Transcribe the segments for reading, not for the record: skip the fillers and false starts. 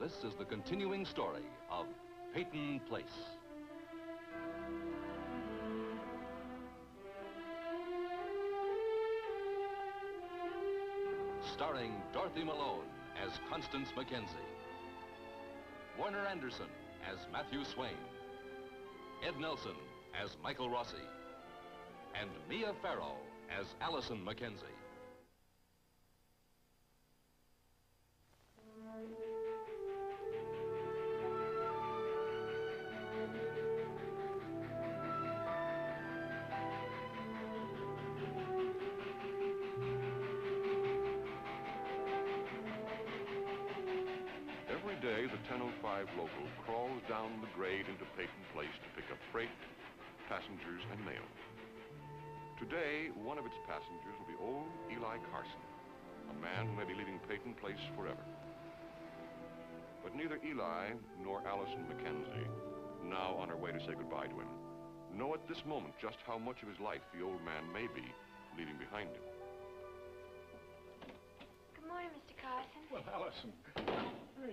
This is the continuing story of Peyton Place. Starring Dorothy Malone as Constance Mackenzie, Warner Anderson as Matthew Swain, Ed Nelson as Michael Rossi, and Mia Farrow as Allison Mackenzie. Every day, the 10:05 local crawls down the grade into Peyton Place to pick up freight, passengers, and mail. Today, one of its passengers will be old Eli Carson, a man who may be leaving Peyton Place forever. But neither Eli nor Allison Mackenzie, now on her way to say goodbye to him, know at this moment just how much of his life the old man may be leaving behind him. Good morning, Mr. Carson. Well, Allison,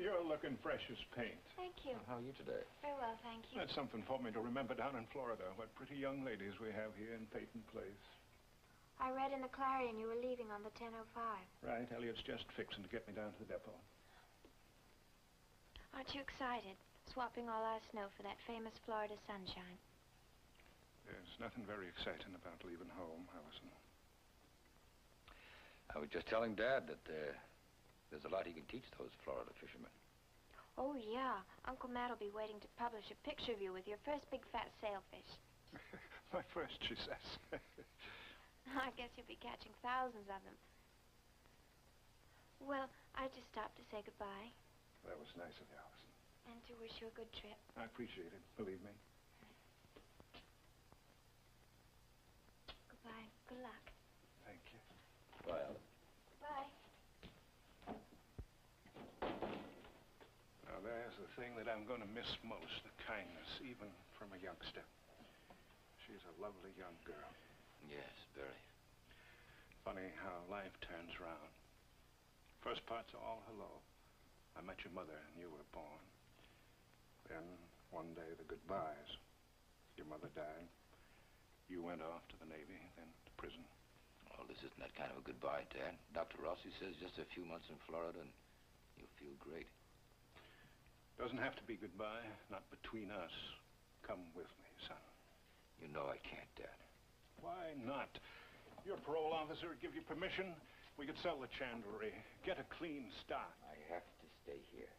you're looking fresh as paint. Thank you. Well, how are you today? Very well, thank you. That's something for me to remember down in Florida. What pretty young ladies we have here in Peyton Place. I read in the Clarion you were leaving on the 10:05. Right, Elliot's just fixing to get me down to the depot. Aren't you excited? Swapping all our snow for that famous Florida sunshine. There's nothing very exciting about leaving home, Allison. I was just telling Dad that there's a lot he can teach those Florida fishermen. Oh, yeah. Uncle Matt will be waiting to publish a picture of you with your first big fat sailfish. My first, she says. I guess you'll be catching thousands of them. Well, I just stopped to say goodbye. That was nice of you, Allison. And to wish you a good trip. I appreciate it, believe me. Goodbye. Good luck. Thank you. Bye, Alice. Bye. Now, there's the thing that I'm going to miss most, the kindness, even from a youngster. She's a lovely young girl. Yes, very. Funny how life turns round. First part's all hello. I met your mother and you were born. Then, one day, the goodbyes. Your mother died. You went off to the Navy, then to prison. Well, this isn't that kind of a goodbye, Dad. Dr. Rossi says just a few months in Florida and you'll feel great. Doesn't have to be goodbye, not between us. Come with me, son. You know I can't, Dad. Why not? Your parole officer would give you permission. We could sell the chandlery, get a clean start. I have to stay here.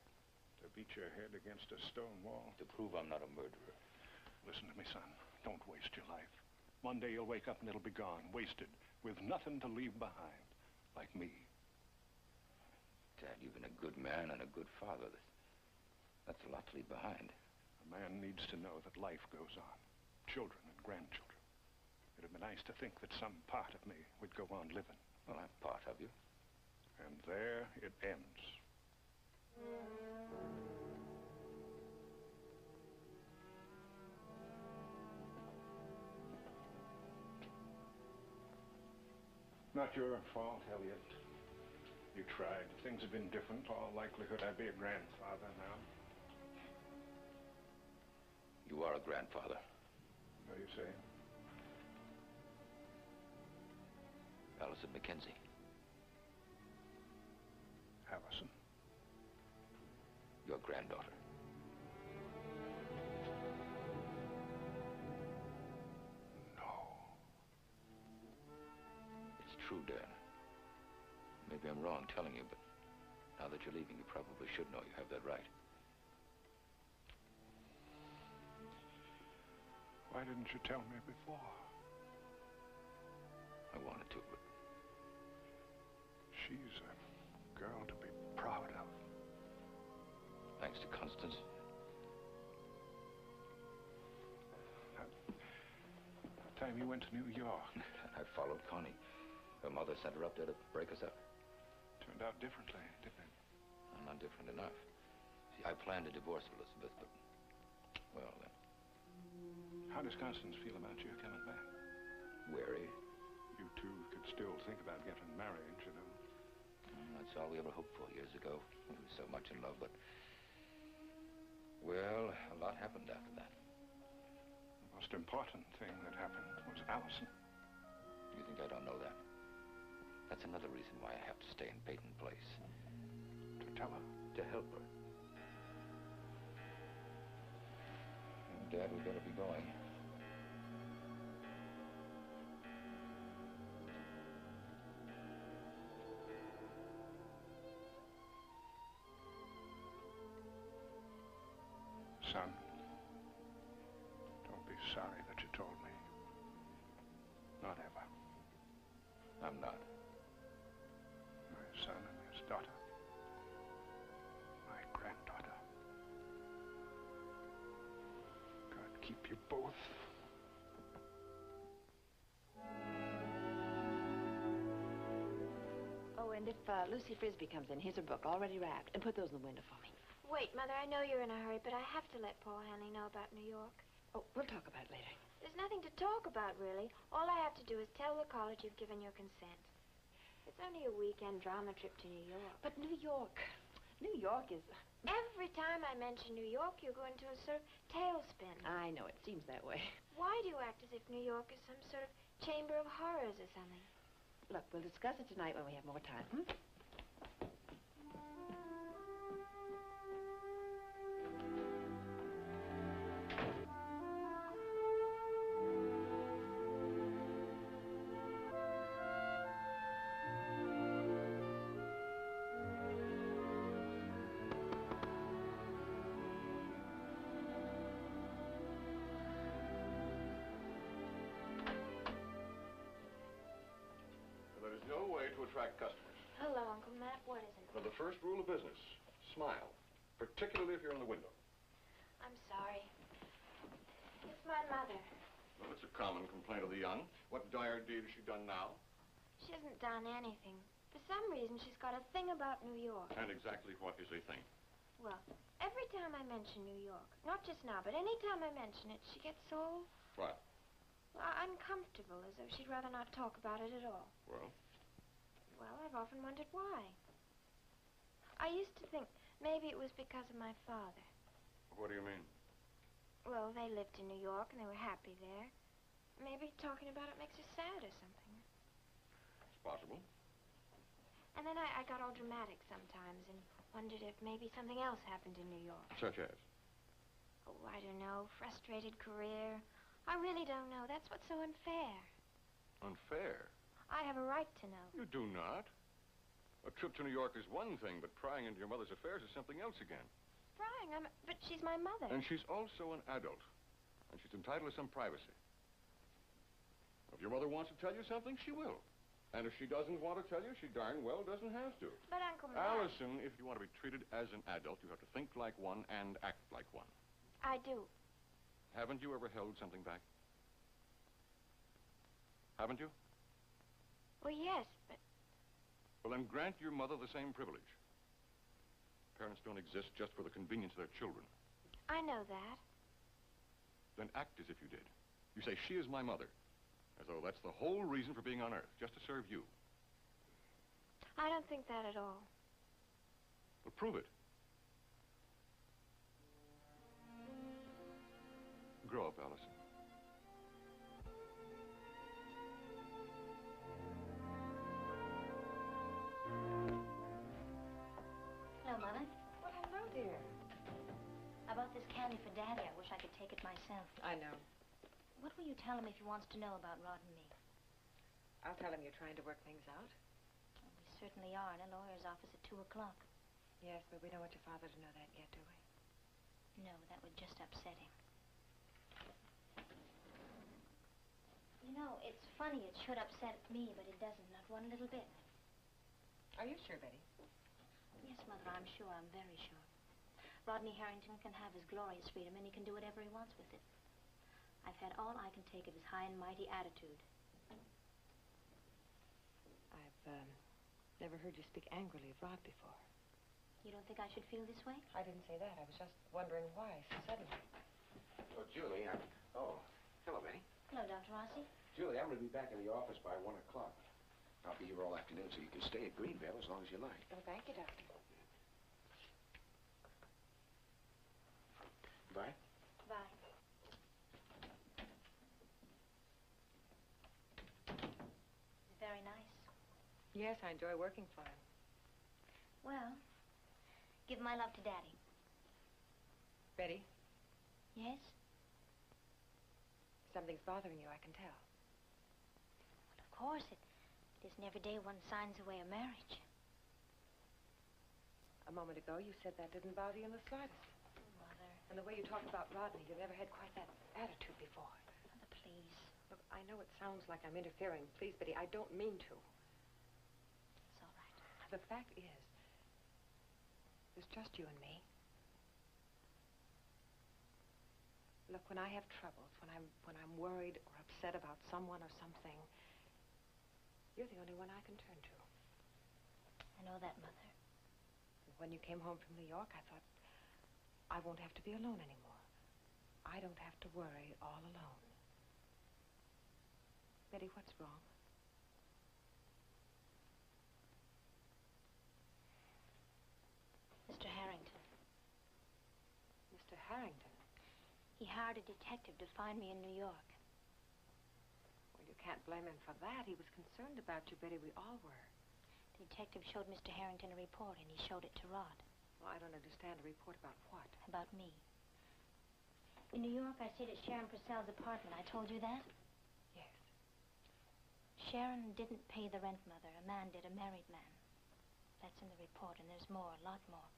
To beat your head against a stone wall. To prove I'm not a murderer. Listen to me, son. Don't waste your life. One day you'll wake up and it'll be gone, wasted, with nothing to leave behind, like me. Dad, you've been a good man and a good father. That's a lot to leave behind. A man needs to know that life goes on. Children and grandchildren. It'd be nice to think that some part of me would go on living. Well, I'm part of you. And there it ends. Not your fault, Elliot. You tried. Things have been different. All likelihood I'd be a grandfather now. You are a grandfather. What do you say? Allison Mackenzie. Allison. Your granddaughter. No. It's true, Dad. Maybe I'm wrong telling you, but now that you're leaving, you probably should know you have that right. Why didn't you tell me before? I wanted to, but... She's a girl to be proud of. Thanks to Constance. That time you went to New York. I followed Connie. Her mother sent her up there to break us up. Turned out differently, didn't it? I'm not different enough. See, I planned to divorce Elizabeth, but... Well, then... How does Constance feel about you coming back? Wary. You two could still think about getting married, you know. That's all we ever hoped for years ago. We were so much in love, but Well, a lot happened after that. The most important thing that happened was Allison. You think I don't know that? That's another reason why I have to stay in Peyton Place. To tell her. To help her. Dad, we better be going. Son, don't be sorry that you told me. Not ever. I'm not. My son and his daughter. My granddaughter. God keep you both. Oh, and if Lucy Frisbee comes in, here's her book, already wrapped. And put those in the window for me. Wait, Mother, I know you're in a hurry, but I have to let Paul Hanley know about New York. Oh, we'll talk about it later. There's nothing to talk about, really. All I have to do is tell the college you've given your consent. It's only a weekend drama trip to New York. But New York is... Every time I mention New York, you go into a sort of tailspin. I know, it seems that way. Why do you act as if New York is some sort of chamber of horrors or something? Look, we'll discuss it tonight when we have more time, hmm? There's no way to attract customers. Hello, Uncle Matt. What is it? Now, the first rule of business, smile, particularly if you're in the window. I'm sorry. It's my mother. Well, it's a common complaint of the young. What dire deed has she done now? She hasn't done anything. For some reason, she's got a thing about New York. And exactly what is a thing? Well, every time I mention New York, not just now, but any time I mention it, she gets so... What? Uncomfortable, as though she'd rather not talk about it at all. Well? Well, I've often wondered why. I used to think maybe it was because of my father. What do you mean? Well, they lived in New York and they were happy there. Maybe talking about it makes her sad or something. It's possible. And then I got all dramatic sometimes and wondered if maybe something else happened in New York. Such as? Oh, I don't know. Frustrated career. I really don't know. That's what's so unfair. Unfair? I have a right to know. You do not. A trip to New York is one thing, but prying into your mother's affairs is something else again. Prying? But she's my mother. And she's also an adult. And she's entitled to some privacy. If your mother wants to tell you something, she will. And if she doesn't want to tell you, she darn well doesn't have to. But, Uncle Matt... Allison, if you want to be treated as an adult, you have to think like one and act like one. I do. Haven't you ever held something back? Haven't you? Well, yes, but... Well, then grant your mother the same privilege. Parents don't exist just for the convenience of their children. I know that. Then act as if you did. You say, she is my mother. As though that's the whole reason for being on Earth, just to serve you. I don't think that at all. Well, prove it. Grow up, Allison. Hello, Mother. Well, hello, dear. I bought this candy for Daddy. I wish I could take it myself. I know. What will you tell him if he wants to know about Rod and me? I'll tell him you're trying to work things out. Well, we certainly are in a lawyer's office at 2 o'clock. Yes, but we don't want your father to know that yet, do we? No, that would just upset him. You know, it's funny it should upset me, but it doesn't, not one little bit. Are you sure, Betty? Yes, Mother, I'm sure. I'm very sure. Rodney Harrington can have his glorious freedom, and he can do whatever he wants with it. I've had all I can take of his high and mighty attitude. I've never heard you speak angrily of Rod before. You don't think I should feel this way? I didn't say that. I was just wondering why so suddenly. Oh, Julie, hello, Benny. Hello, Dr. Rossi. Julie, I'm going to be back in the office by 1 o'clock. I'll be here all afternoon, so you can stay at Greenville as long as you like. Oh, thank you, Doctor. Yes, I enjoy working for him. Well, give my love to Daddy. Betty, Yes? something's bothering you, I can tell. Well, of course, it isn't every day one signs away a marriage. A moment ago, you said that didn't bother you in the slightest. Mother. And the way you talk about Rodney, you never had quite that attitude before. Mother, please. Look, I know it sounds like I'm interfering. Please, Betty, I don't mean to. It's all right. The fact is, there's just you and me. Look, when I have troubles, when I'm worried or upset about someone or something, you're the only one I can turn to. I know that, Mother. When you came home from New York, I thought, I won't have to be alone anymore. I don't have to worry all alone. Betty, what's wrong? Mr. Harrington. Mr. Harrington? He hired a detective to find me in New York. Well, you can't blame him for that. He was concerned about you, Betty. We all were. The detective showed Mr. Harrington a report, and he showed it to Rod. Well, I don't understand. A report about what? About me. In New York, I stayed at Sharon Purcell's apartment. I told you that? Yes. Sharon didn't pay the rent, Mother. A man did, a married man. That's in the report, and there's more, a lot more.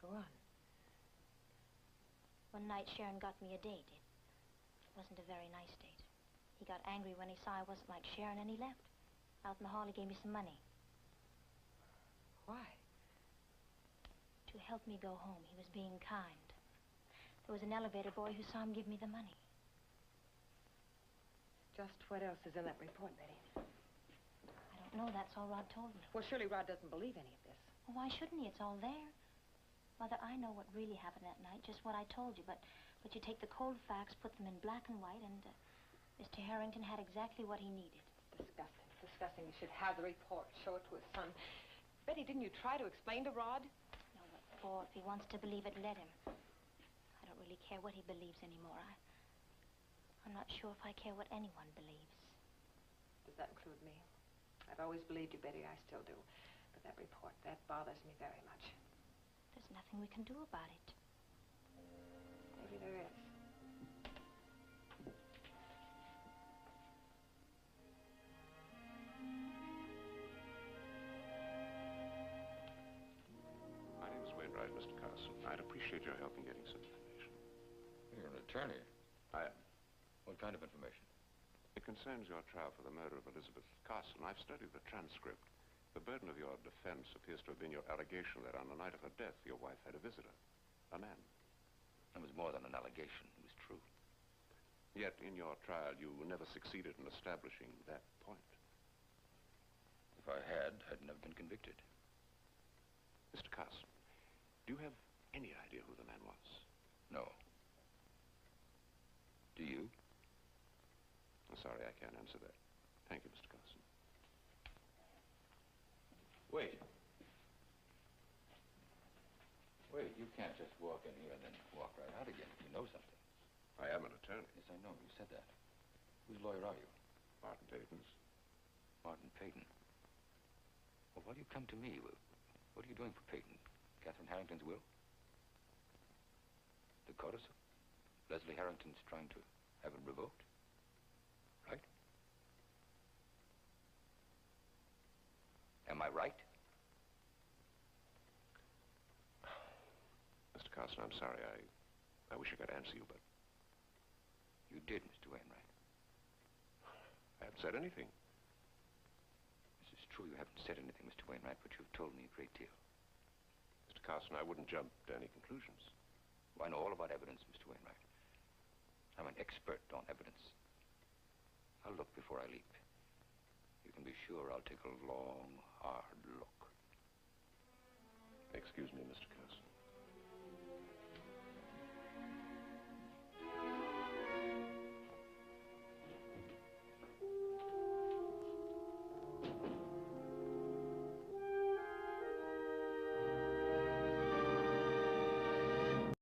Go on. One night, Sharon got me a date. It wasn't a very nice date. He got angry when he saw I wasn't like Sharon, and he left. Out in the hall, he gave me some money. Why? To help me go home. He was being kind. There was an elevator boy who saw him give me the money. Just what else is in that report, Betty? I don't know. That's all Rod told me. Well, surely Rod doesn't believe any of this. Well, why shouldn't he? It's all there. Mother, I know what really happened that night, just what I told you, but you take the cold facts, put them in black and white, and Mr. Harrington had exactly what he needed. Disgusting. Disgusting. You should have the report. Show it to his son. Betty, didn't you try to explain to Rod? No, what for? If he wants to believe it, let him. I don't really care what he believes anymore. I'm not sure if I care what anyone believes. Does that include me? I've always believed you, Betty. I still do. But that report, that bothers me very much. There's nothing we can do about it. Maybe there is. My name is Wainwright, Mr. Carson. I'd appreciate your help in getting some information. You're an attorney. I am. What kind of information? It concerns your trial for the murder of Elizabeth Carson. I've studied the transcript. The burden of your defense appears to have been your allegation that on the night of her death, your wife had a visitor, a man. It was more than an allegation. It was true. Yet, in your trial, you never succeeded in establishing that point. If I had, I'd never been convicted. Mr. Carson, do you have any idea who the man was? No. Do you? I'm sorry, I can't answer that. Thank you, Mr. Carson. Wait. Wait, you can't just walk in here and then walk right out again. You know something. I am an attorney. Yes, I know. You said that. Whose lawyer are you? Martin Peyton's. Martin Peyton. Well, why do you come to me? What are you doing for Peyton? Catherine Harrington's will? The codicil? Leslie Harrington's trying to have it revoked? Right? Am I right? Mr. Carson, I'm sorry. I wish I could answer you, but You did, Mr. Wainwright. I haven't said anything. This is true. You haven't said anything, Mr. Wainwright, but you've told me a great deal. Mr. Carson, I wouldn't jump to any conclusions. Well, I know all about evidence, Mr. Wainwright. I'm an expert on evidence. I'll look before I leap. You can be sure I'll take a long, hard look. Excuse me, Mr. Carson.